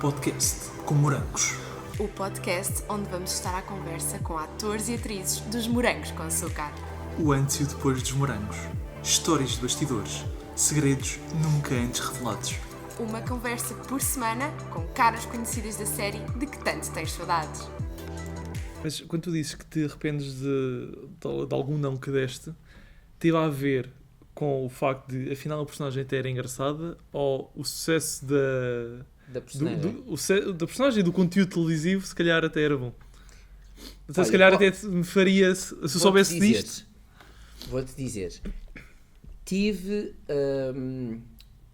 podcast com morangos. O podcast onde vamos estar à conversa com atores e atrizes dos Morangos com Açúcar. O antes e o depois dos morangos. Histórias de bastidores. Segredos nunca antes revelados. Uma conversa por semana com caras conhecidas da série de que tanto tens saudades. Mas quando tu dizes que te arrependes de algum não que deste, teve a ver com o facto de afinal a personagem até era engraçada ou o sucesso Da personagem. da personagem e do conteúdo televisivo se calhar até era bom? Então, Olha, se calhar até me faria, se eu soubesse disto. Vou-te dizer. Tive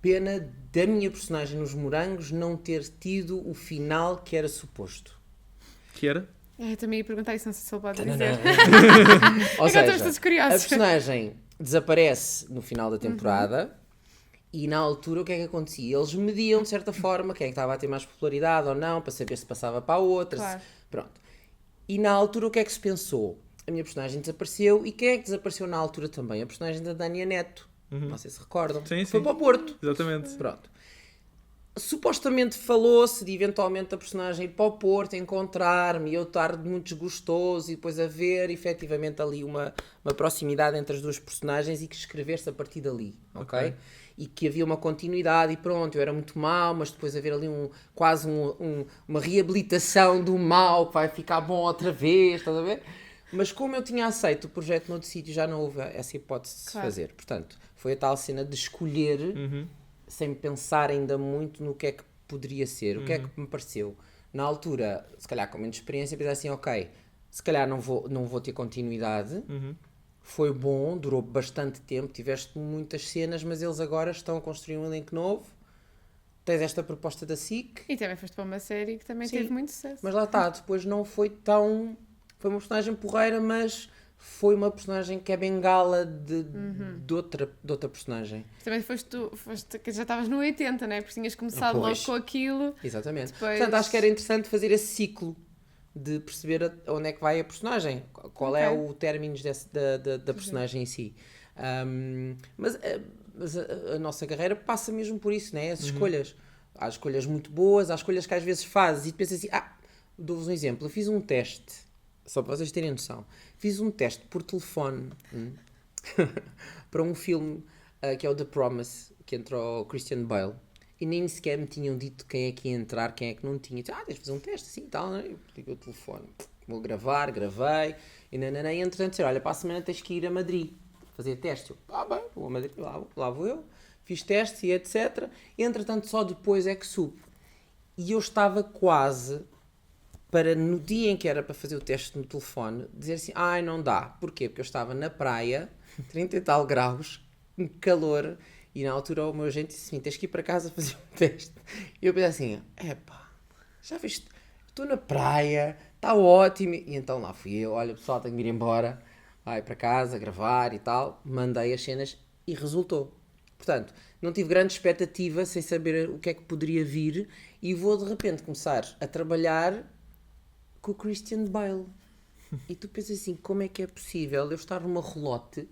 pena da minha personagem nos Morangos não ter tido o final que era suposto. Que era? Eu também ia perguntar isso, não sei se ele pode dizer. Ou Agora estamos seja, todos a curiosos. personagem desaparece no final da temporada e na altura o que é que acontecia? Eles mediam de certa forma quem é que estava a ter mais popularidade ou não, para saber se passava para a outra. Claro. Pronto. E na altura o que é que se pensou? A minha personagem desapareceu e quem é que desapareceu na altura também? A personagem da Dania Neto. Não sei se recordam. Sim, Foi sim. para o Porto. Exatamente. Pronto. Supostamente falou-se de eventualmente a personagem ir para o Porto, encontrar-me e eu estar muito desgostoso e depois haver efetivamente ali uma proximidade entre as duas personagens e que escrever-se a partir dali, ok? E que havia uma continuidade e pronto, eu era muito mau, mas depois haver ali quase uma reabilitação do mal que vai ficar bom outra vez, estás a ver? Mas como eu tinha aceito o projeto noutro sítio, já não houve essa hipótese de se Claro. fazer. Portanto, foi a tal cena de escolher sem pensar ainda muito no que é que poderia ser, o que é que me pareceu. Na altura, se calhar com menos experiência, pensei assim, ok, se calhar não vou ter continuidade, foi bom, durou bastante tempo, tiveste muitas cenas, mas eles agora estão a construir um elenco novo, tens esta proposta da SIC, E também foste para uma série que também Sim. teve muito sucesso. mas lá está, depois não foi tão... Foi uma personagem porreira, mas foi uma personagem que é bengala de outra personagem. Também que já estavas no 80, não é? Porque tinhas começado Pois. logo com aquilo. Exatamente. Depois- Portanto, acho que era interessante fazer esse ciclo de perceber onde é que vai a personagem, qual é Ok. o término da personagem em si. Mas a nossa carreira passa mesmo por isso, né? As escolhas. Há escolhas muito boas, há escolhas que às vezes fazes e tu pensas assim, dou-vos um exemplo, eu fiz um teste, só para vocês terem noção, fiz um teste por telefone para um filme que é o The Promise, que entrou o Christian Bale, e nem sequer me tinham dito quem é que ia entrar, quem é que não tinha. Tens de fazer um teste assim e tal, né? Eu liguei o telefone, vou gravar, gravei, e entretanto disseram, olha, para a semana tens que ir a Madrid fazer teste. Eu, bem, vou a Madrid, lá vou eu, fiz testes e etc. Entretanto, só depois é que soube. E eu estava quase para, no dia em que era para fazer o teste no telefone, dizer assim, não dá. Porquê? Porque eu estava na praia, 30 e tal graus, um calor, e na altura o meu agente disse assim, tens que ir para casa fazer um teste. E eu pensei assim, já viste, estou na praia, está ótimo. E então lá fui eu, olha pessoal, tenho que ir embora, vai para casa, gravar e tal. Mandei as cenas e resultou. Portanto, não tive grande expectativa, sem saber o que é que poderia vir, e vou de repente começar a trabalhar com o Christian Bale. E tu pensas assim, como é que é possível eu estar numa relote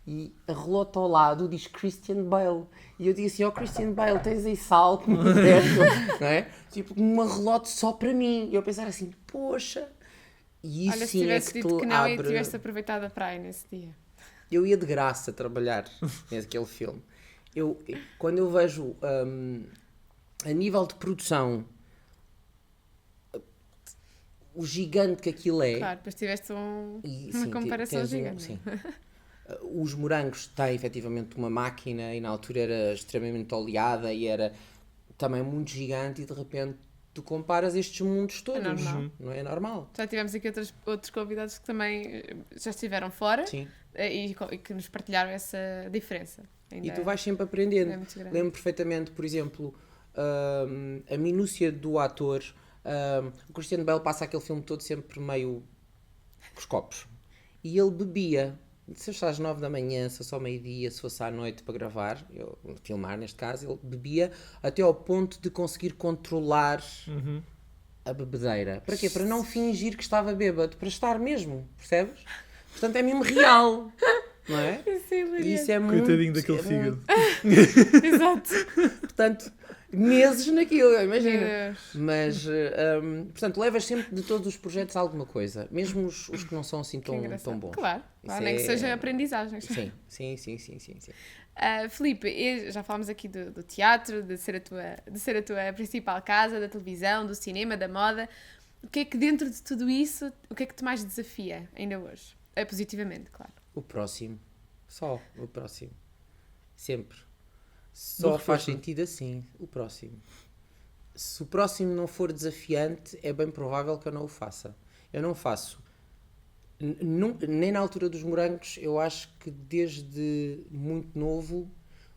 e a relote ao lado diz Christian Bale. E eu digo assim, Christian Bale, tens aí sal que me deste, não é? Tipo, uma relote só para mim. E eu pensar assim, poxa. E isso Olha, se sim é tivesse que dito te que não e abre... tiveste aproveitado a praia nesse dia. Eu ia de graça trabalhar naquele filme. Quando eu vejo a nível de produção o gigante que aquilo é. Claro, depois tiveste E, uma sim, comparação tens gigante. sim. Os Morangos têm efetivamente uma máquina e na altura era extremamente oleada e era também muito gigante e de repente tu comparas estes mundos todos. normal. Não é normal? Já tivemos aqui outros convidados que também já estiveram fora Sim. e que nos partilharam essa diferença. E tu vais sempre aprendendo. é muito grande. Lembro perfeitamente, por exemplo, a minúcia do ator. O Christian Bale passa aquele filme todo sempre meio com os copos. E ele bebia. Se eu às 9 da manhã, se fosse ao meio-dia, se fosse à noite para gravar, filmar neste caso, ele bebia até ao ponto de conseguir controlar a bebedeira. Para quê? Para não fingir que estava bêbado, para estar mesmo, percebes? Portanto é mesmo real, não é? Isso é hilariante. E isso é muito... Coitadinho daquele é fígado. Exato. Portanto, meses naquilo, Meu imagina. Deus. Mas, portanto, levas sempre de todos os projetos alguma coisa, mesmo os que não são assim Que tão engraçado. bons. Claro, Isso nem que é- seja aprendizagens. Sim, sim. Filipe, já falámos aqui do teatro, de ser a tua principal casa, da televisão, do cinema, da moda. O que é que dentro de tudo isso, o que é que te mais desafia ainda hoje? Positivamente, claro. O próximo. Só o próximo. Sempre. Boa Só faz resposta. sentido assim. O próximo. Se o próximo não for desafiante, é bem provável que eu não o faça. Eu não faço. Nem na altura dos morangos, eu acho que desde muito novo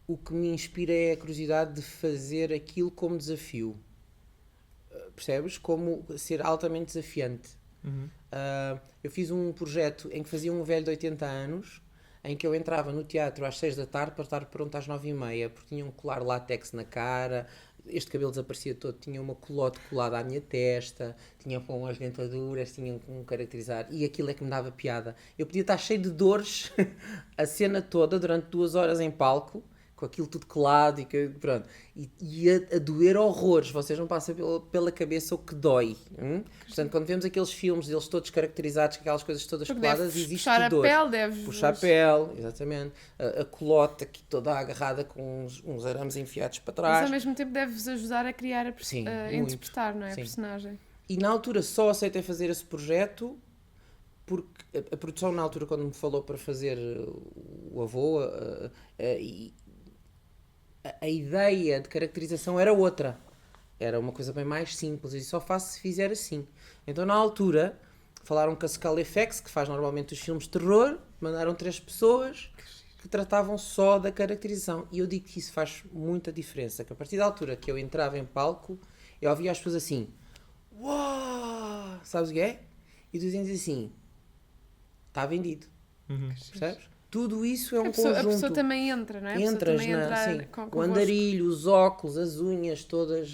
o que me inspira é a curiosidade de fazer aquilo como desafio. Percebes? Como ser altamente desafiante. Uhum. Eu fiz um projeto em que fazia um velho de 80 anos, em que eu entrava no teatro às 6 da tarde para estar pronto às 9h30, porque tinha um colar látex na cara, este cabelo desaparecia todo, tinha uma culote colada à minha testa, tinha com as dentaduras, tinha um caracterizar, e aquilo é que me dava piada. Eu podia estar cheio de dores a cena toda durante 2 horas em palco, com aquilo tudo colado pronto. E a doer horrores, vocês não passam pela cabeça o que dói. Portanto, quando vemos aqueles filmes deles todos caracterizados, com aquelas coisas todas Porque coladas, deves existe puxar a dor. pele, deves... Puxar a pele, exatamente. A colota aqui toda agarrada com uns arames enfiados para Mas trás. ao mesmo tempo deves ajudar a criar, Sim, a muito. interpretar, não é? A Sim. personagem. E na altura só aceitei fazer esse projeto porque a produção na altura quando me falou para fazer o avô a ideia de caracterização era outra. Era uma coisa bem mais simples e só faço se fizer assim. Então na altura falaram com a Skull FX, que faz normalmente os filmes de terror, mandaram 3 pessoas que tratavam só da caracterização. E eu digo que isso faz muita diferença, que a partir da altura que eu entrava em palco, eu ouvia as pessoas assim, uau, sabes o que é? E tu dizias assim, está vendido, Uhum. percebes? Tudo isso é um A pessoa conjunto. também entra, não é? A pessoa Entras também entra sim, o convosco. andarilho, os óculos, as unhas todas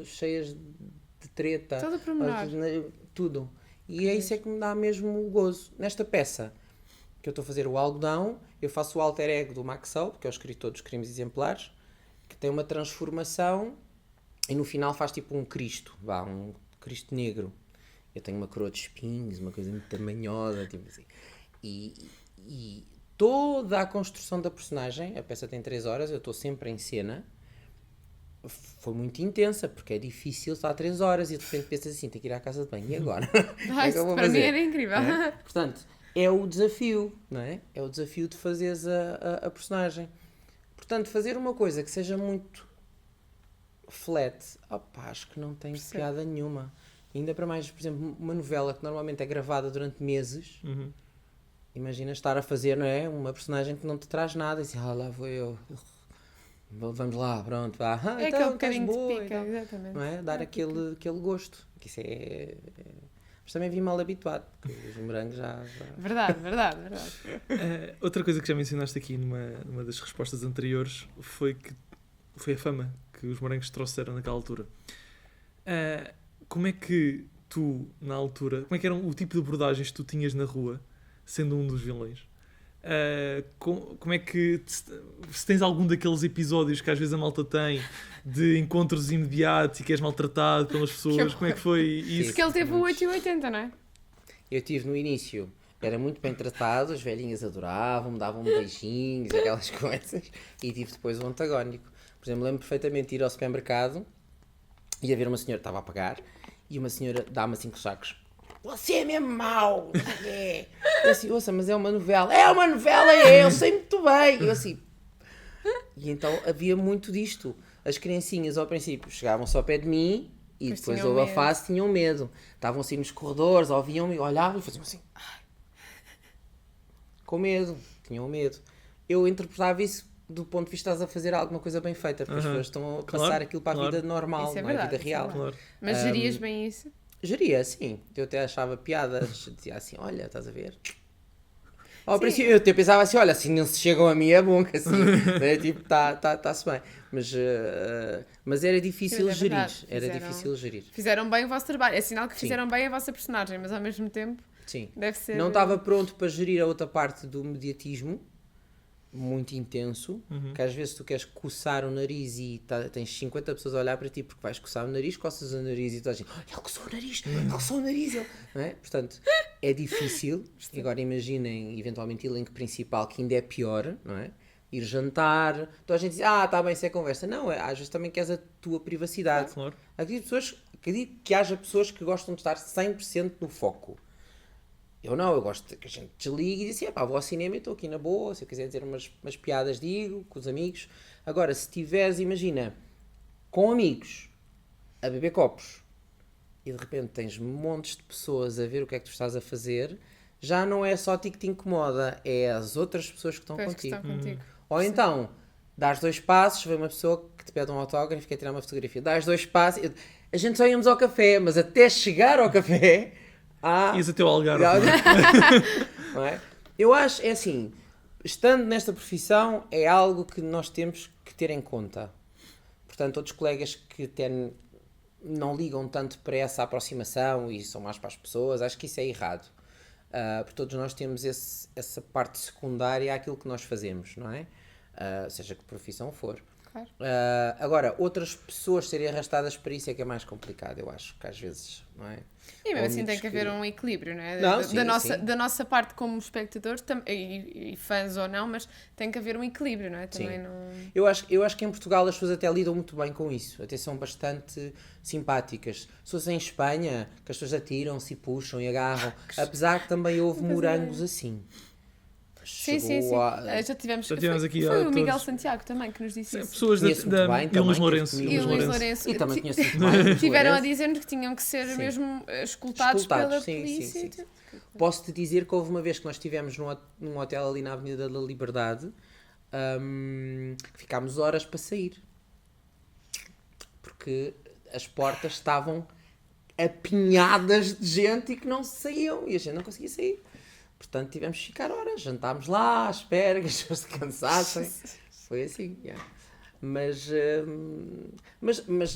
cheias de treta. Todo o pormenor. Tudo. E é isso é que me dá mesmo o gozo. Nesta peça, que eu estou a fazer o algodão, eu faço o alter ego do Maxwell, que é o escritor dos Crimes Exemplares, que tem uma transformação e no final faz tipo um Cristo, um Cristo negro. Eu tenho uma coroa de espinhos, uma coisa muito tamanhosa, tipo assim. E toda a construção da personagem, a peça tem 3 horas, eu estou sempre em cena, foi muito intensa, porque é difícil estar 3 horas e de repente pensas assim, tenho que ir à casa de banho, e agora? Como é que eu vou Para mim fazer? era incrível. É? Portanto, é o desafio, não é? É o desafio de fazeres a personagem. Portanto, fazer uma coisa que seja muito flat, acho que não tem Percebo. piada nenhuma. Ainda para mais, por exemplo, uma novela que normalmente é gravada durante meses, Uhum. imagina estar a fazer, não é? Uma personagem que não te traz nada e assim, lá vou eu. Vamos lá, pronto, vá. É Então, aquele bocadinho estás boa, de pica, então. exatamente. Não é? Dar aquele gosto. Que isso é... Mas também vim mal habituado, porque os morangos já... Verdade. Outra coisa que já mencionaste aqui numa das respostas anteriores foi a fama que os morangos trouxeram naquela altura. Como é que tu, na altura, como é que era o tipo de abordagens que tu tinhas na rua, sendo um dos vilões? Como é que, se tens algum daqueles episódios que às vezes a malta tem, de encontros imediatos e que és maltratado pelas pessoas, como é que foi isso? Porque ele teve o 8 e o 80, não é? Eu tive no início, era muito bem tratado, as velhinhas adoravam, me davam beijinhos, aquelas coisas, e tive depois o antagónico. Por exemplo, lembro perfeitamente de ir ao supermercado e haver uma senhora que estava a pagar e uma senhora dá-me 5 sacos. Você é mesmo mau! É. Eu assim, ouça, mas é uma novela. É uma novela, eu sei muito bem! Eu assim... E então havia muito disto. As criancinhas ao princípio chegavam só ao pé de mim e Pois depois tinham houve a medo. fase tinham medo. Estavam assim nos corredores, ouviam-me, olhavam e faziam assim... "Ai." Com medo, tinham medo. Eu interpretava isso do ponto de vista de estás a fazer alguma coisa bem feita, porque as Aham. pessoas estão a Claro, passar aquilo para a claro. vida normal, Isso é não é a verdade, vida isso é real. verdade. Claro. Mas gerias bem isso? Geria, sim. Eu até achava piadas, dizia assim, olha, estás a ver? Ao Sim. princípio eu até pensava assim, olha, se não se chegam a mim é bom, que assim, né? Tipo, tá-se bem. Mas era difícil Sim, mas é gerir, verdade. era Fizeram- difícil gerir. Fizeram bem o vosso trabalho. É sinal que Sim. fizeram bem a vossa personagem, mas ao mesmo tempo Sim. deve ser... Não estava pronto para gerir a outra parte do mediatismo, muito intenso, que às vezes tu queres coçar o nariz e tens 50 pessoas a olhar para ti porque vais coçar o nariz, coças o nariz e tu estás assim, ele coçou o nariz, ele coçou o nariz, não é? Portanto, é difícil. Agora imaginem, eventualmente, elenco principal, que ainda é pior, não é? Ir jantar, toda a gente diz, está bem, isso é conversa. Não, às vezes também queres a tua privacidade. Claro. Acredito que haja pessoas que gostam de estar 100% no foco. Eu não, eu gosto que a gente desligue e diz assim, vou ao cinema e estou aqui na boa, se eu quiser dizer umas piadas digo, com os amigos. Agora, se tiveres, imagina, com amigos, a beber copos, e de repente tens montes de pessoas a ver o que é que tu estás a fazer, já não é só a ti que te incomoda, é as outras pessoas que estão Pois que contigo. estão contigo. Ou então, dás 2 passos, vem uma pessoa que te pede um autógrafo e quer tirar uma fotografia. Dás 2 passos, a gente só íamos ao café, mas até chegar ao café... Ias até o Algarve. Não é? Eu acho, é assim, estando nesta profissão, é algo que nós temos que ter em conta. Portanto, outros colegas que até não ligam tanto para essa aproximação e são mais para as pessoas, acho que isso é errado. Porque todos nós temos essa parte secundária àquilo que nós fazemos, não é? Seja que profissão for. Claro. Agora, outras pessoas serem arrastadas para isso é que é mais complicado, eu acho que às vezes, não é? E mesmo Ou assim tem amigos que haver um equilíbrio, não é? Não, Da- sim, da, nossa, sim. da nossa parte como espectadores e fãs ou não, mas tem que haver um equilíbrio, não é? Também Sim. não... Eu acho que em Portugal as pessoas até lidam muito bem com isso, até são bastante simpáticas. Se fosse em Espanha, que as pessoas atiram-se e puxam e agarram, apesar que também houve morangos assim. Sim, sim, Chegou sim. a- Já tivemos, Já tivemos foi, aqui foi o atores. Miguel Santiago também que nos disse isso. Pessoas Conheço muito bem e o também, Luís teve Lourenço. comigo. E o Luís Lourenço. E também conheço muito bem. Luís Tiveram a Lourenço. dizer-nos que tinham que ser Sim. mesmo escoltados pela Sim, polícia. sim, sim. Posso-te dizer que houve uma vez que nós estivemos num hotel ali na Avenida da Liberdade, que ficámos horas para sair. Porque as portas estavam apinhadas de gente e que não saíam. E a gente não conseguia sair. Portanto, tivemos que ficar horas. Jantámos lá, à espera que as pessoas se cansassem. Foi assim, yeah. Mas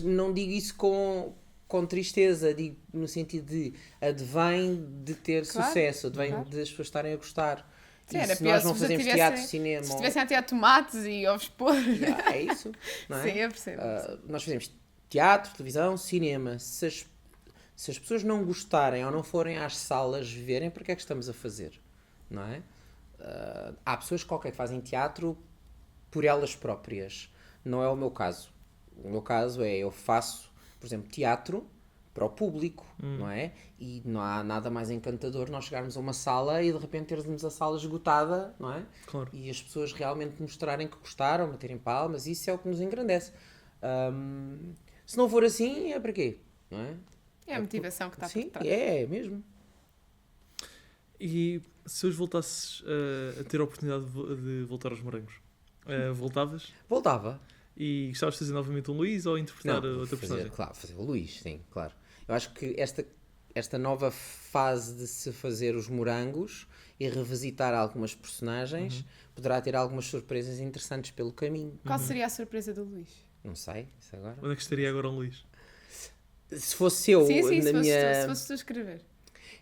não digo isso com tristeza, digo no sentido de advém de ter Claro, sucesso, advém claro. de as pessoas estarem a gostar. Sim, E era se pior nós não se fazemos tivessem- teatro, cinema... Se estivessem até a tomates e ovos podres. Yeah, é isso, não é? Sim, eu percebo. Nós fazemos teatro, televisão, cinema. Se as pessoas não gostarem ou não forem às salas verem, para que é que estamos a fazer? Não é? Há pessoas que fazem teatro por elas próprias. Não é o meu caso. O meu caso é, eu faço, por exemplo, teatro para o público, não é? E não há nada mais encantador nós chegarmos a uma sala e de repente termos a sala esgotada, não é? Claro. E as pessoas realmente mostrarem que gostaram, baterem palmas, isso é o que nos engrandece. Se não for assim, é para quê? Não é? É a motivação que está Sim, por trás. é mesmo. E se hoje voltasses a ter a oportunidade de voltar aos morangos, voltavas? Voltava. E gostavas de fazer novamente um Luís ou interpretar Não, outra personagem? claro, fazer o Luís, sim, claro. Eu acho que esta nova fase de se fazer os morangos e revisitar algumas personagens poderá ter algumas surpresas interessantes pelo caminho. Qual seria a surpresa do Luís? Não sei, isso agora. Onde é que estaria agora um Luís? Se fosse eu, Sim, sim, na se fosse tu a escrever.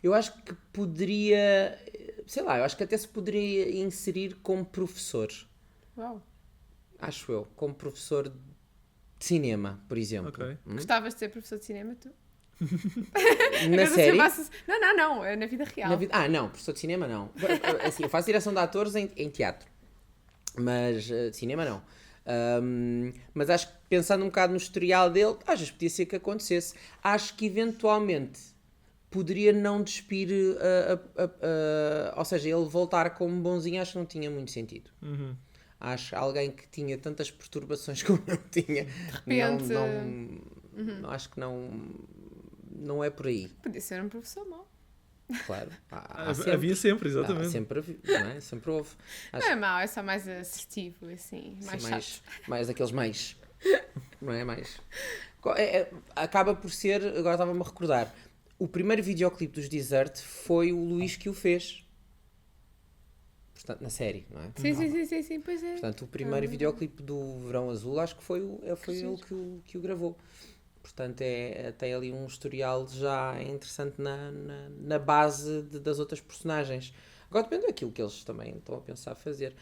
eu acho que poderia, sei lá, eu acho que até se poderia inserir como professor. Uau. Acho eu, como professor de cinema, por exemplo. Ok. Gostavas de ser professor de cinema, tu? Na Agora série? você Não, é na vida real. Não, professor de cinema não. Assim, eu faço direção de atores em teatro, mas de cinema não. Mas acho que pensando um bocado no historial dele, às vezes podia ser que acontecesse. Acho que eventualmente poderia não despir, ou seja, ele voltar como bonzinho, acho que não tinha muito sentido. Acho alguém que tinha tantas perturbações como eu tinha. repente, Não, acho que não é por aí, Podia ser um professor mau. claro. Havia sempre, exatamente. Não é? Sempre houve. Não é mau, é só mais assertivo, assim, mais Sim, chato. mais daqueles mais. Não é? Mais. Acaba por ser. Agora estava-me a recordar. O primeiro videoclipe dos Desert foi o Luís que o fez. Portanto, na série, não é? Sim, pois é. Portanto, o primeiro videoclipe do Verão Azul acho que foi ele que o gravou. Portanto, tem ali um historial já interessante na base das outras personagens. Agora depende daquilo que eles também estão a pensar fazer.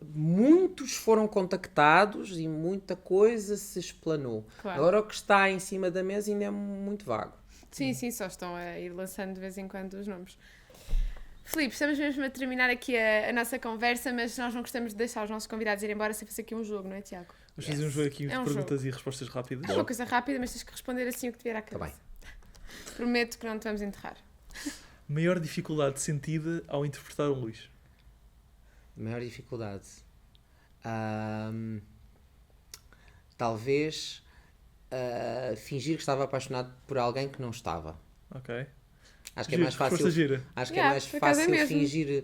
muitos foram contactados e muita coisa se explanou. Claro. Agora o que está em cima da mesa ainda é muito vago. Sim, só estão a ir lançando de vez em quando os nomes. Filipe, estamos mesmo a terminar aqui a nossa conversa, mas nós não gostamos de deixar os nossos convidados ir embora sem fazer aqui um jogo, não é, Tiago? Vamos fazer um jogo aqui de É um perguntas e respostas rápidas. É uma coisa rápida, mas tens que responder assim o que te vier à Tá cabeça. Prometo que não te vamos enterrar. Maior dificuldade sentida ao interpretar o Luís? Maior dificuldade. Talvez fingir que estava apaixonado por alguém que não estava. Ok. Acho que é Giro, mais fácil. resposta gira. Acho que é Yeah, mais por acaso é fácil mesmo. fingir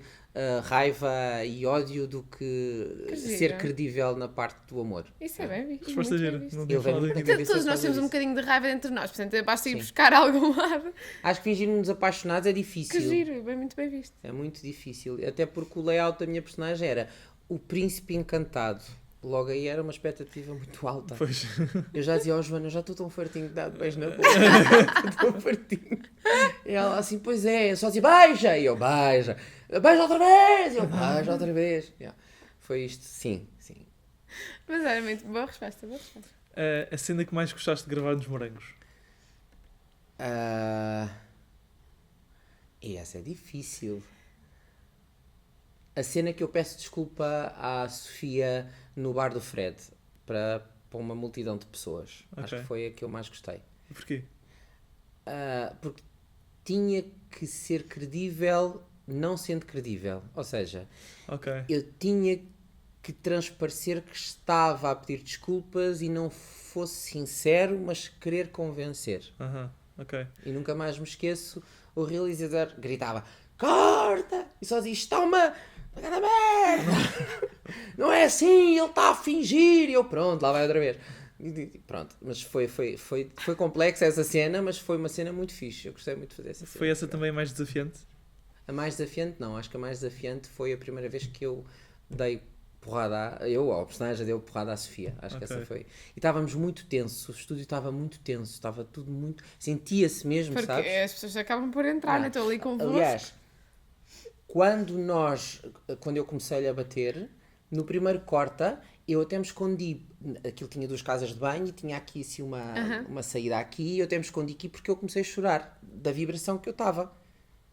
raiva e ódio do que Que ser gira. credível na parte do amor. Isso é bem visto. Resposta muito gira. bem visto. Não Eu tinha venho falado muito aqui. bem. Todos nós por temos causa um bocadinho de raiva entre nós, portanto basta ir Sim. buscar algum lado. Acho que fingir-nos apaixonados é Que difícil. giro, bem, muito bem visto. É muito difícil. Até porque o layout da minha personagem era o príncipe encantado. Logo aí era uma expectativa muito alta. Pois. Eu já dizia, Joana, eu já estou tão fartinho de dar beijo na boca. Estou tão fartinho. E ela assim, pois é. Eu só dizia, beija. E eu, beija. Beija outra vez. E eu, beija outra vez. Yeah. Foi isto, sim. Mas era muito boa resposta, boa resposta. A cena que mais gostaste de gravar nos Morangos? E essa é difícil. A cena que eu peço desculpa à Sofia no bar do Fred para uma multidão de pessoas. Ok. Acho que foi a que eu mais gostei. Porquê? Porque tinha que ser credível, não sendo credível. Ou seja, Ok. eu tinha que transparecer que estava a pedir desculpas e não fosse sincero, mas querer convencer. Aham. Ok. E nunca mais me esqueço, o realizador gritava, corta! E só dizia, está uma grande merda! Não é assim, ele está a fingir! E eu, pronto, lá vai outra vez. E pronto, mas foi complexa essa cena, mas foi uma cena muito fixe. Eu gostei muito de fazer essa cena. Foi essa também a mais desafiante? A mais desafiante, não. Acho que a mais desafiante foi a primeira vez que eu dei porrada, a personagem deu porrada à Sofia. Acho que Ok. essa foi. E estávamos muito tensos, o estúdio estava muito tenso, estava tudo muito. Sentia-se mesmo, Porque sabes? as pessoas acabam por entrar, não estou ali convosco. Aliás, quando eu comecei a bater, no primeiro corta, eu até me escondi. Aquilo tinha 2 casas de banho e tinha aqui assim uma saída aqui. E eu até me escondi aqui porque eu comecei a chorar da vibração que eu estava.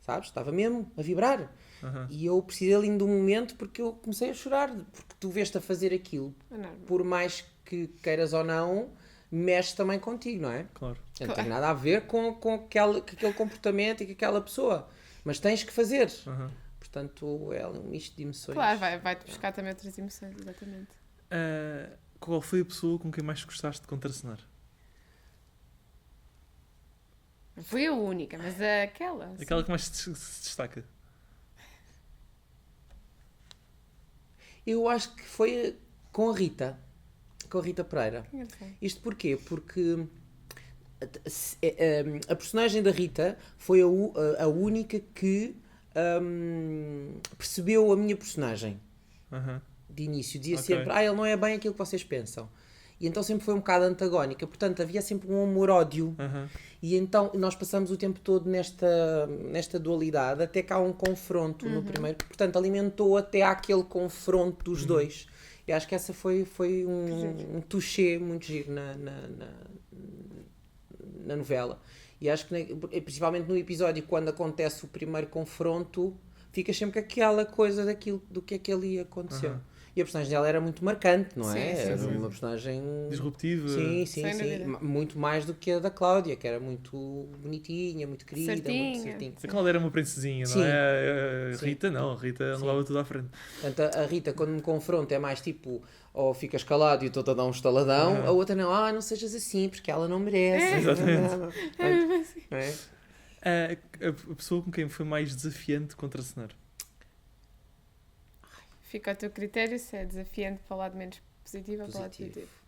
Sabes? Estava mesmo a vibrar. Aham. E eu precisei ali de um momento porque eu comecei a chorar. Porque tu vês-te a fazer aquilo, É normal. por mais que queiras ou não, mexe também contigo, não é? Claro. Não tem nada a ver com aquele comportamento e com aquela pessoa. Mas tens que fazer. Aham. Portanto, é um misto de emoções. Claro, vai-te buscar também outras emoções, exatamente. Qual foi a pessoa com quem mais gostaste de contracenar? Não fui a única, mas aquela. sim. Aquela que mais se destaca? Eu acho que foi com a Rita Pereira. Que engraçado. Isto porquê? Porque a personagem da Rita foi a única que percebeu a minha personagem Aham. de início. Dizia Ok. sempre, ele não é bem aquilo que vocês pensam. E então sempre foi um bocado antagónica. Portanto, havia sempre um amor-ódio. Aham. E então nós passamos o tempo todo nesta dualidade até que há um confronto no primeiro, que portanto alimentou até aquele confronto dos dois. E acho que essa foi um touché muito giro na novela. E acho que principalmente no episódio, quando acontece o primeiro confronto, fica sempre com aquela coisa do que é que ali aconteceu. Aham. E a personagem dela era muito marcante, não Sim, é? sim, Era sim. uma personagem Disruptiva. Sim, Sem sim. dúvida. Muito mais do que a da Cláudia, que era muito bonitinha, muito querida, Certinha. muito certinha. A Cláudia era uma princesinha, não Sim. é? A Sim. Rita não, a Rita Sim. levava tudo à frente. Portanto, a Rita, quando me confronta, é mais tipo, ou ficas calado e eu estou-te a dar um estaladão, Aham. a outra não sejas assim, porque ela não merece. Exatamente. É mesmo assim. Não é? A pessoa com quem foi mais desafiante contracenar? Fica ao teu critério se é desafiante para o lado menos positivo ou para o lado Positivo. positivo.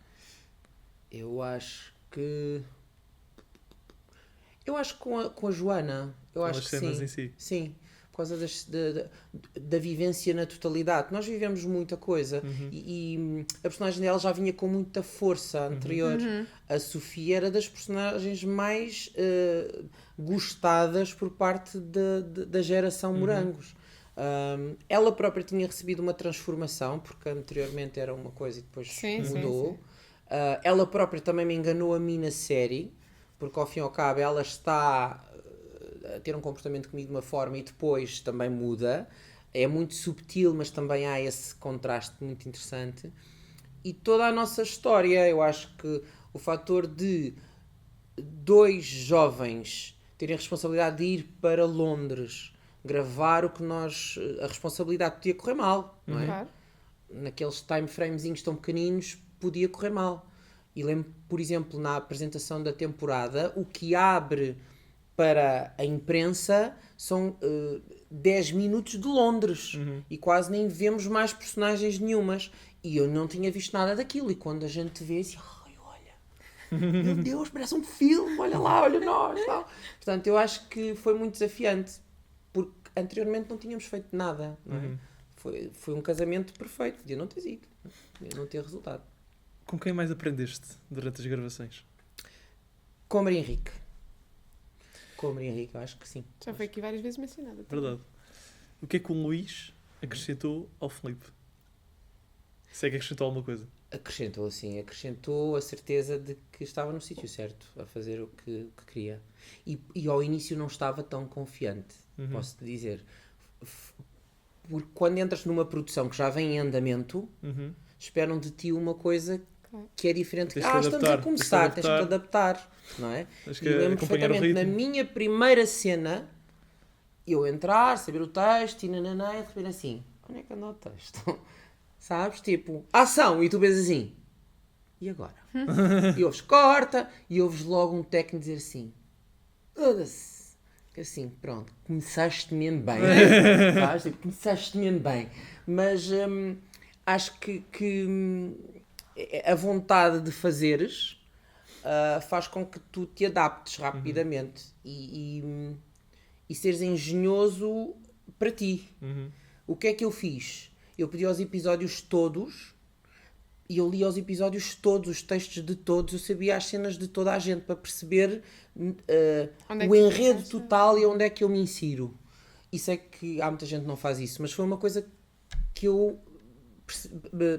Eu acho que com a Joana, eu acho As que cenas sim. em si. Sim, por causa da vivência na totalidade. Nós vivemos muita coisa e a personagem dela já vinha com muita força anterior. A Sofia era das personagens mais gostadas por parte da geração Morangos. Ela própria tinha recebido uma transformação, porque anteriormente era uma coisa e depois Sim, mudou. sim. Ela própria também me enganou a mim na série, porque ao fim e ao cabo ela está a ter um comportamento comigo de uma forma e depois também muda. É muito subtil, mas também há esse contraste muito interessante. E toda a nossa história, eu acho que o fator de 2 jovens terem a responsabilidade de ir para Londres gravar o que nós... A responsabilidade podia correr mal, não é? Claro. Naqueles time framezinhos tão pequeninos, podia correr mal. E lembro, por exemplo, na apresentação da temporada, o que abre para a imprensa são 10 minutos de Londres. E quase nem vemos mais personagens nenhumas. E eu não tinha visto nada daquilo. E quando a gente vê, assim, ai, olha, meu Deus, parece um filme, olha lá, olha nós. Tal. Portanto, eu acho que foi muito desafiante. Porque anteriormente não tínhamos feito nada. Não é? Foi um casamento perfeito. Podia não ter ido. Podia não ter resultado. Com quem mais aprendeste durante as gravações? Com a Maria Henrique. Com a Maria Henrique, eu acho que sim. Já foi aqui várias vezes mencionada. Verdade. O que é que o Luís acrescentou ao Filipe? Se é que acrescentou alguma coisa? Acrescentou, sim. Acrescentou a certeza de que estava no sítio certo, a fazer o que queria. E ao início não estava tão confiante, posso-te dizer. Porque quando entras numa produção que já vem em andamento, esperam de ti uma coisa que é diferente. Tens que Estamos adaptar, a começar, tens que adaptar, não é? Tens E que lembro acompanhar o perfeitamente, na ritmo. minha primeira cena, eu entrar, saber o texto, e nananã, e de repente assim, onde é que anda o texto? Sabes? Tipo, ação, e tu vês assim, e agora? E ouves corta, e ouves logo um técnico dizer assim, foda-se. Assim, pronto, começaste mesmo bem. Sabes? Tipo, começaste mesmo bem. Mas acho que a vontade de fazeres faz com que tu te adaptes rapidamente e seres engenhoso para ti. O que é que eu fiz? Eu pedi aos episódios todos e eu li aos episódios todos, os textos de todos, eu sabia as cenas de toda a gente para perceber Onde é o que enredo tu total e onde é que eu me insiro. E sei que há muita gente que não faz isso, mas foi uma coisa que eu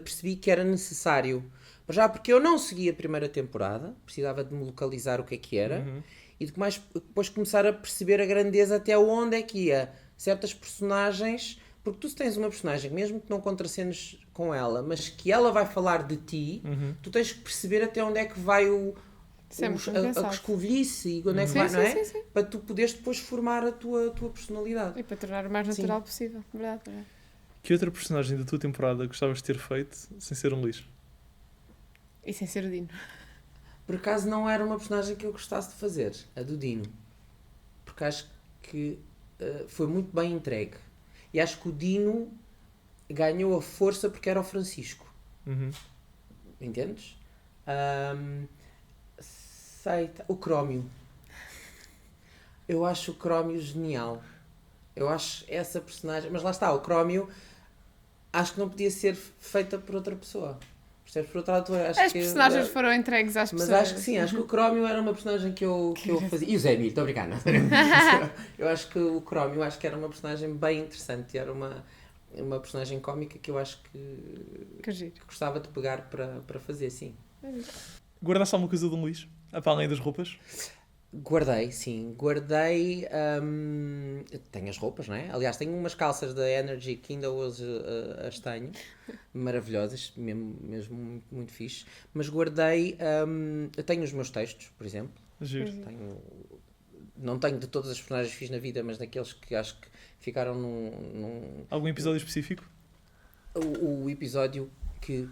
percebi que era necessário. Já porque eu não segui a primeira temporada, precisava de me localizar o que era, e depois começar a perceber a grandeza até onde é que ia. Certas personagens, porque tu se tens uma personagem, mesmo que não contracenes com ela, mas que ela vai falar de ti, tu tens que perceber até onde é que vai Sempre a pensado. coscovilhice e onde é que Sim, vai, sim, não é? sim, sim. Para tu poderes depois formar a tua personalidade. E para tornar o mais natural possível. Verdade, verdade. Que outra personagem da tua temporada gostavas de ter feito sem ser um Luís? E sem ser o Dino. Por acaso não era uma personagem que eu gostasse de fazer, a do Dino. Porque acho que foi muito bem entregue. E acho que o Dino ganhou a força porque era o Francisco. Entendes? O Crómio. Eu acho o Crómio genial. Eu acho essa personagem... Mas lá está, o Crómio acho que não podia ser feita por outra pessoa. Percebes? Por outro lado, acho As que... personagens foram entregues às Mas pessoas. acho que sim, acho que o Crómio era uma personagem que eu fazia. E o Zé Emílio, estou brincando. Eu acho que o Crómio acho que era uma personagem bem interessante. Era uma personagem cómica que eu acho Que giro. que gostava de pegar para fazer, sim. Guardaste alguma coisa de um Luís? Para além das roupas? Guardei, sim. Guardei... tenho as roupas, não é? Aliás, tenho umas calças da Energy que ainda hoje as tenho. Maravilhosas, mesmo muito, muito fixe. Mas guardei... eu tenho os meus textos, por exemplo. Giro. Não tenho de todas as personagens que fiz na vida, mas daqueles que acho que ficaram num... Algum episódio específico? O episódio que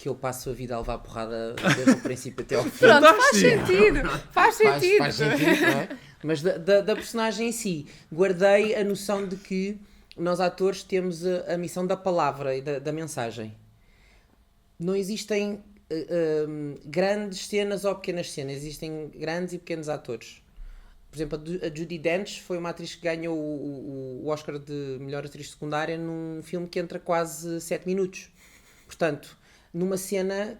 eu passo a vida a levar porrada desde o princípio até ao fim. Pronto, faz sentido. Faz sentido. Faz sentido, não é? Mas da personagem em si, guardei a noção de que nós atores temos a missão da palavra e da mensagem. Não existem grandes cenas ou pequenas cenas, existem grandes e pequenos atores. Por exemplo, a Judi Dench foi uma atriz que ganhou o Oscar de melhor atriz secundária num filme que entra quase 7 minutos. Portanto, numa cena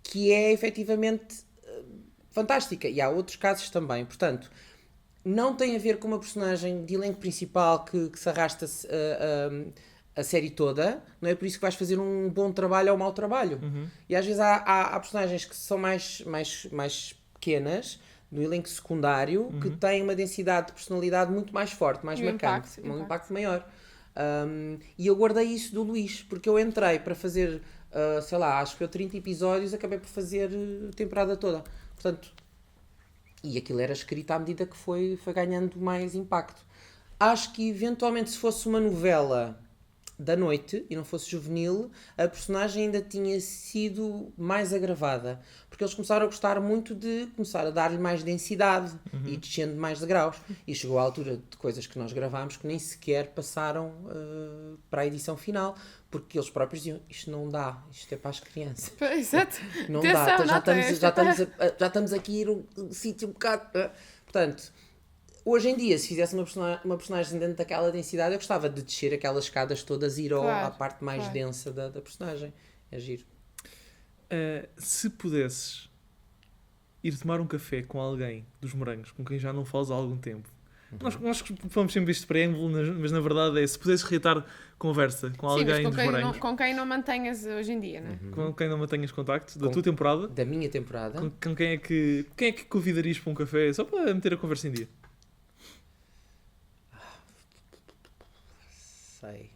que é efetivamente fantástica. E há outros casos também. Portanto, não tem a ver com uma personagem de elenco principal que se arrasta a série toda, não é por isso que vais fazer um bom trabalho ou um mau trabalho. E às vezes há personagens que são mais pequenas, no elenco secundário, que têm uma densidade de personalidade muito mais forte, mais E marcante, impacto. impacto maior. E eu guardei isso do Luís, porque eu entrei para fazer, sei lá, acho que foi 30 episódios, acabei por fazer a temporada toda. Portanto, e aquilo era escrito à medida que foi ganhando mais impacto. Acho que eventualmente se fosse uma novela da noite e não fosse juvenil, a personagem ainda tinha sido mais agravada, porque eles começaram a gostar muito de começar a dar-lhe mais densidade e descendo mais de graus, e chegou à altura de coisas que nós gravámos que nem sequer passaram para a edição final, porque eles próprios diziam, isto não dá, isto é para as crianças, Exato. não Atenção, dá, nota já estamos aqui a ir um sítio um bocado... Portanto, hoje em dia, se fizesse uma personagem dentro daquela densidade, eu gostava de descer aquelas escadas todas e ir Claro, à parte mais claro. densa da personagem. É giro. Se pudesses ir tomar um café com alguém dos Morangos, com quem já não falas há algum tempo, nós falamos sempre este preâmbulo, mas na verdade é, se pudesses reatar conversa com Sim, mas alguém dos Morangos, com quem não mantenhas hoje em dia, não é? com quem não mantenhas contacto, da Com- tua temporada, Da minha temporada, com quem é que convidarias para um café, só para meter a conversa em dia? sei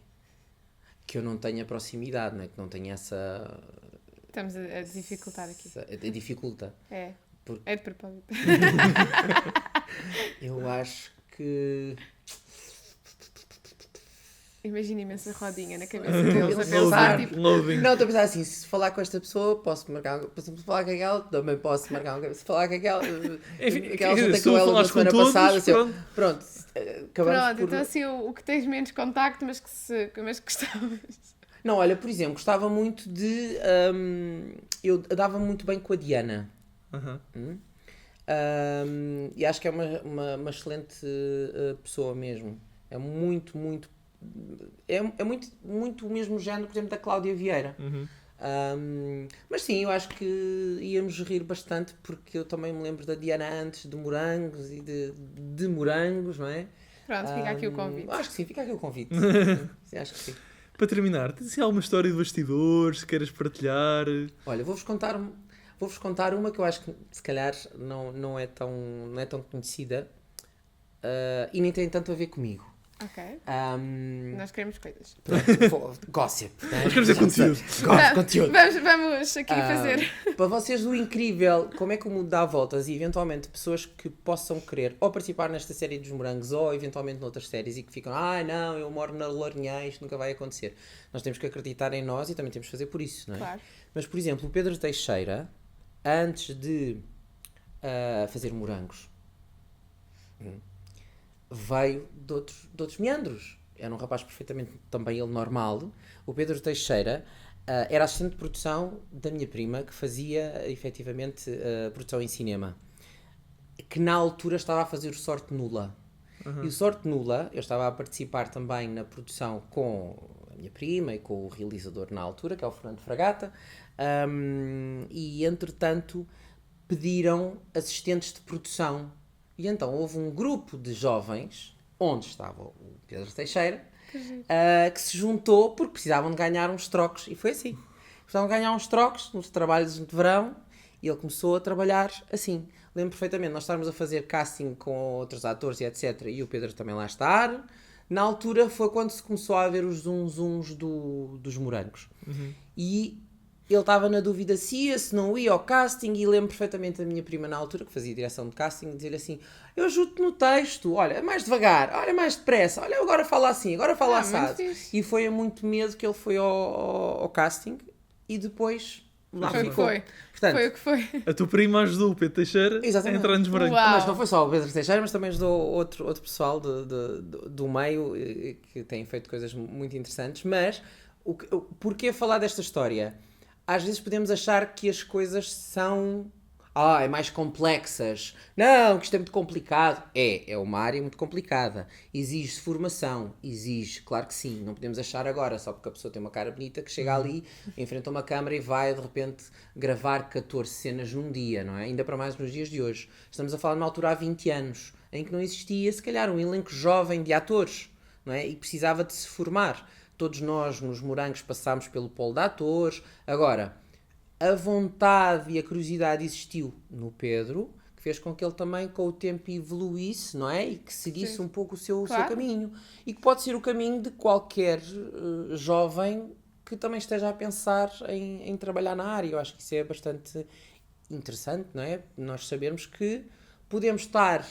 que eu não tenha proximidade, não é? Que não tenha essa... Estamos a dificultar aqui. Dificulta. É. Por- É de propósito. Eu acho que... Imagina imensa rodinha na cabeça deles a pensar, Loading. tipo, Loading. Não, estou a pensar assim, se falar com esta pessoa, posso marcar... Se falar com aquela, também posso marcar um café. Se falar com aquela... Enfim, aquela quer dizer, junta se tu com ela da falares com semana todos, passada, assim, pronto. pronto, acabamos pronto, por... então assim o que tens menos contacto, mas que gostavas. Não, olha, por exemplo, gostava muito de... eu dava muito bem com a Diana. Aham. E acho que é uma excelente pessoa mesmo. É muito, muito... É muito o mesmo género, por exemplo, da Cláudia Vieira. Mas sim, eu acho que íamos rir bastante, porque eu também me lembro da Diana antes de Morangos e de Morangos, não é? Pronto, fica aqui o convite. Acho que sim, fica aqui o convite. Sim, acho que sim. Para terminar, tens assim alguma história de bastidores que queiras partilhar? Olha, vou-vos contar uma que eu acho que se calhar não é tão conhecida e nem tem tanto a ver comigo. Ok. Ahm, Nós queremos coisas. Gossip. Né? Nós queremos dizer conteúdo. Conteúdo. Vamos aqui fazer. Para vocês do incrível, como é que o mundo dá voltas e eventualmente pessoas que possam querer ou participar nesta série dos Morangos ou eventualmente noutras séries e que ficam, não, eu moro na Lourinhã, isto nunca vai acontecer. Nós temos que acreditar em nós e também temos que fazer por isso, não é? Claro. Mas, por exemplo, o Pedro Teixeira, antes de fazer Morangos, veio de outros meandros. Era um rapaz perfeitamente, também ele, normal. O Pedro Teixeira era assistente de produção da minha prima, que fazia, efetivamente, produção em cinema. Que na altura estava a fazer o Sorte Nula. E o Sorte Nula, eu estava a participar também na produção com a minha prima e com o realizador na altura, que é o Fernando Fragata. E, entretanto, pediram assistentes de produção. E então houve um grupo de jovens, onde estava o Pedro Teixeira, que se juntou porque precisavam de ganhar uns trocos. E foi assim. Precisavam de ganhar uns trocos nos trabalhos de verão e ele começou a trabalhar assim. Lembro perfeitamente, nós estávamos a fazer casting com outros atores e etc. E o Pedro também lá estar. Na altura foi quando se começou a ver os zunzuns dos Morangos. E ele estava na dúvida se ia, se não ia ao casting, e lembro perfeitamente da minha prima na altura, que fazia direção de casting, dizer-lhe assim, eu ajudo-te no texto, olha, mais devagar, olha, mais depressa, olha, agora fala assim, agora fala assado. E foi a muito medo que ele foi ao casting, e depois lá Foi o que ficou. foi. Portanto, Foi o que foi. A tua prima ajudou o Pedro Teixeira a Exatamente. entrar nos Morangos. Uau. mas não foi só o Pedro Teixeira, mas também ajudou outro pessoal do meio que tem feito coisas muito interessantes. Mas porquê falar desta história? Às vezes podemos achar que as coisas são mais complexas. Não, que isto é muito complicado. É uma área muito complicada. Exige formação. Exige, claro que sim. Não podemos achar agora, só porque a pessoa tem uma cara bonita, que chega ali, enfrenta uma câmara e vai, de repente, gravar 14 cenas num dia, não é? Ainda para mais nos dias de hoje. Estamos a falar numa altura há 20 anos. em que não existia, se calhar, um elenco jovem de atores, não é? E precisava de se formar. Todos nós, nos Morangos, passámos pelo polo de atores. Agora, a vontade e a curiosidade existiu no Pedro, que fez com que ele também, com o tempo, evoluísse, não é? E que seguisse um pouco o seu caminho. E que pode ser o caminho de qualquer jovem que também esteja a pensar em trabalhar na área. Eu acho que isso é bastante interessante, não é? Nós sabermos que podemos estar,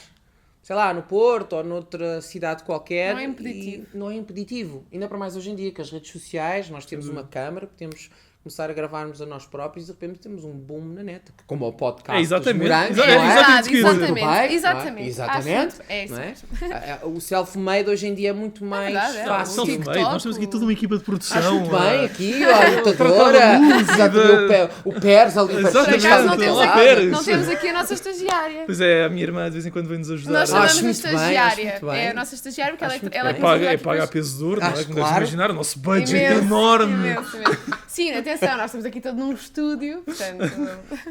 sei lá, no Porto ou noutra cidade qualquer. Não é impeditivo. E não é impeditivo. Ainda para mais hoje em dia, que as redes sociais, nós temos uma câmara, podemos começar a gravar-nos a nós próprios e de repente temos um boom na net, como o podcast exatamente. dos Morangos, É não é? exatamente isso. Muito bem, não é? Exatamente. Exatamente. Acho que é isso não é? mesmo. O self-made hoje em dia é muito mais verdade, é. fácil. Self-made. Nós temos aqui toda uma equipa de produção. Acho muito bem, ah, aqui, a lutadora, já tinha o Pérez ali para Exatamente. Por acaso não Olá, temos, Pérez. não temos aqui a nossa estagiária. Pois é, a minha irmã de vez em quando vem-nos ajudar. Nós Acho chamamos muito de bem, estagiária. acho muito bem. É a nossa estagiária porque ela Acho muito é É que paga, nos é ajuda paga a aqui peso duro, não é? Acho Como deves claro. imaginar, o nosso budget é Imenso, enorme. imenso. Sim, atenção, nós estamos aqui todo num estúdio, portanto...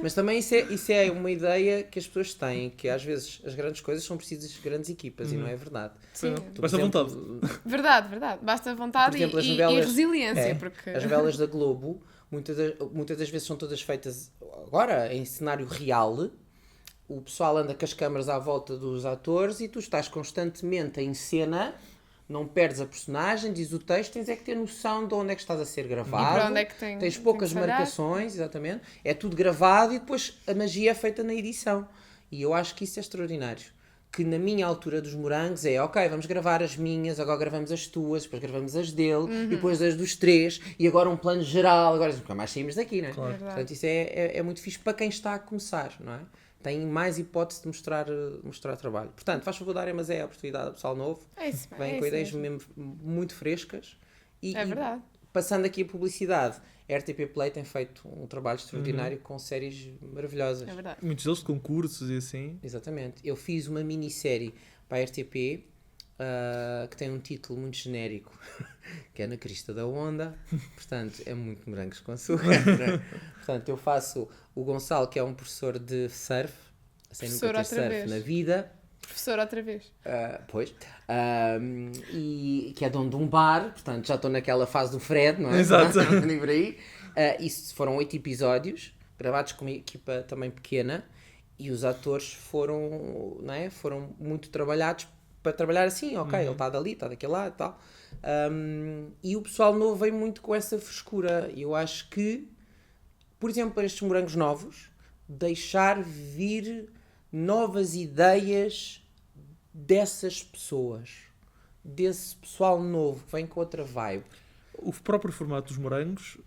Mas também isso é uma ideia que as pessoas têm, que às vezes as grandes coisas são precisas de grandes equipas e não é verdade. Sim, Tu, Basta por exemplo, vontade. verdade. Basta vontade Por exemplo, as e novelas- resiliência, porque... As novelas da Globo, muitas das vezes são todas feitas agora em cenário real. O pessoal anda com as câmaras à volta dos atores e tu estás constantemente em cena, não perdes a personagem, diz o texto, tens é que ter noção de onde é que estás a ser gravado. E para onde é que tens poucas tem que se olhar. marcações, exatamente. É tudo gravado e depois a magia é feita na edição. E eu acho que isso é extraordinário. Que na minha altura dos Morangos é, ok, vamos gravar as minhas, agora gravamos as tuas, depois gravamos as dele, e depois as dos três, e agora um plano geral, agora nunca mais saímos daqui, não é? Claro. Portanto, isso é muito fixe para quem está a começar, não é? Tem mais hipótese de mostrar trabalho. Portanto, faz favor darem, mas é a oportunidade do pessoal novo. É isso, Vem é com isso ideias mesmo. mesmo muito frescas. E, É verdade. passando aqui a publicidade, a RTP Play tem feito um trabalho extraordinário com séries maravilhosas. É verdade. Muitos deles de concursos e assim. Exatamente. Eu fiz uma minissérie para a RTP que tem um título muito genérico, que é Na Crista da Onda. Portanto, é muito morangos com açúcar. Não é? Portanto, eu faço o Gonçalo, que é um professor de surf, sem nunca Professor ter outra surf vez. na vida. Professor, outra vez. E que é dono de um bar, portanto já estou naquela fase do Fred, não é? Exato. Andei por aí. Isso foram 8 episódios, gravados com uma equipa também pequena, e os atores foram, não é? Foram muito trabalhados para trabalhar assim, ok, ele está dali, está daquele lado e tal. E o pessoal novo vem muito com essa frescura. E eu acho que, por exemplo, para estes morangos novos, deixar vir novas ideias dessas pessoas, desse pessoal novo que vem com outra vibe. O próprio formato dos morangos,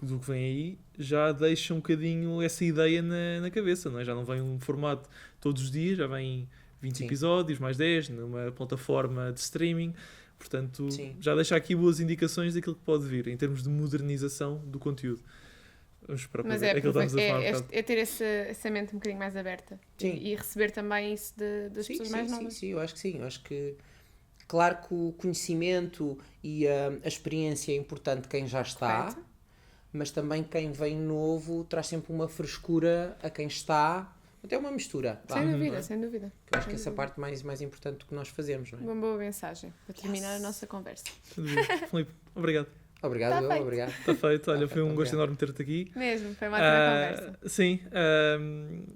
do que vem aí, já deixa um bocadinho essa ideia na cabeça, não é? Já não vem um formato todos os dias, já vem 20 Sim. episódios, mais 10, numa plataforma de streaming. Portanto, Sim. já deixa aqui boas indicações daquilo que pode vir, em termos de modernização do conteúdo. Vamos esperar para Mas ver. é, Aquilo que estávamos a falar há bocado. é ter essa mente um bocadinho mais aberta. Sim. E receber também isso das pessoas mais novas. Sim, eu acho que sim. Eu acho que, claro que o conhecimento e a experiência é importante de quem já está, Correto. mas também quem vem novo traz sempre uma frescura a quem está, até uma mistura. vá. Sem dúvida, sem dúvida. Eu acho que essa parte mais importante do que nós fazemos, não é? Uma boa mensagem para terminar a nossa conversa. Sem dúvida. Filipe, obrigado. Obrigado, Tá feito. obrigado. Está feito. Olha, foi um feito, gosto obrigado. enorme ter-te aqui. Mesmo, foi uma ótima conversa. Sim,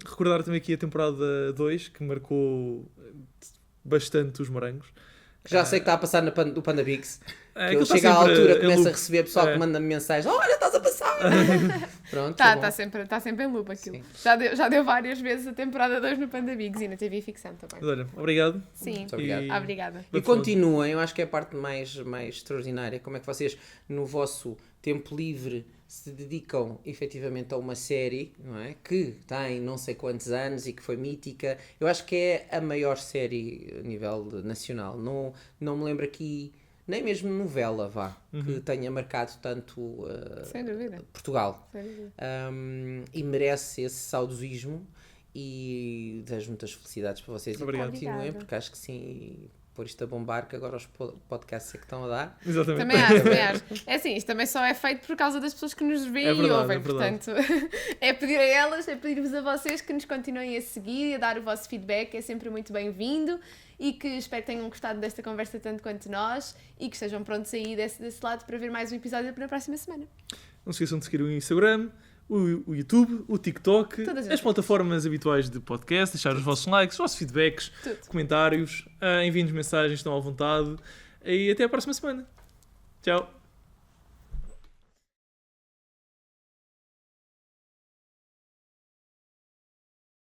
recordar também aqui a temporada 2, que marcou bastante os morangos. Já sei que está a passar no Panda Bix. É, Que ele aquilo está chega à sempre altura, em começa a loop. receber pessoal É. que manda-me mensagens: olha, estás a passar! Pronto, Está bom. sempre em loop aquilo. Sim. Já deu várias vezes a temporada 2 no Panda Bigs e na TV Ficção também. Mas olha, obrigado. Sim, Muito obrigado. E- obrigada. E continuem, eu acho que é a parte mais extraordinária. Como é que vocês, no vosso tempo livre, se dedicam efetivamente a uma série, não é? Que tem não sei quantos anos e que foi mítica. Eu acho que é a maior série a nível nacional. Não me lembro aqui, nem mesmo novela, que tenha marcado tanto Sem dúvida. Portugal. Sem dúvida. E merece esse saudosismo. E desejo muitas felicidades para vocês Obrigado. e continuem, Obrigada. porque acho que sim, pôr isto a bombar, que agora os podcasts é que estão a dar. Exatamente. Também acho. É assim, isto também só é feito por causa das pessoas que nos veem É verdade, e ouvem. é verdade. Portanto, é pedir a elas, é pedir-vos a vocês que nos continuem a seguir e a dar o vosso feedback, é sempre muito bem-vindo. E que espero que tenham gostado desta conversa tanto quanto nós e que estejam prontos aí desse lado para ver mais um episódio na próxima semana. Não se esqueçam de seguir o Instagram, o YouTube, o TikTok, Todas as plataformas habituais de podcast, deixar os vossos likes, os vossos feedbacks, Tudo. comentários, enviem-nos mensagens, estão à vontade. E até à próxima semana. Tchau.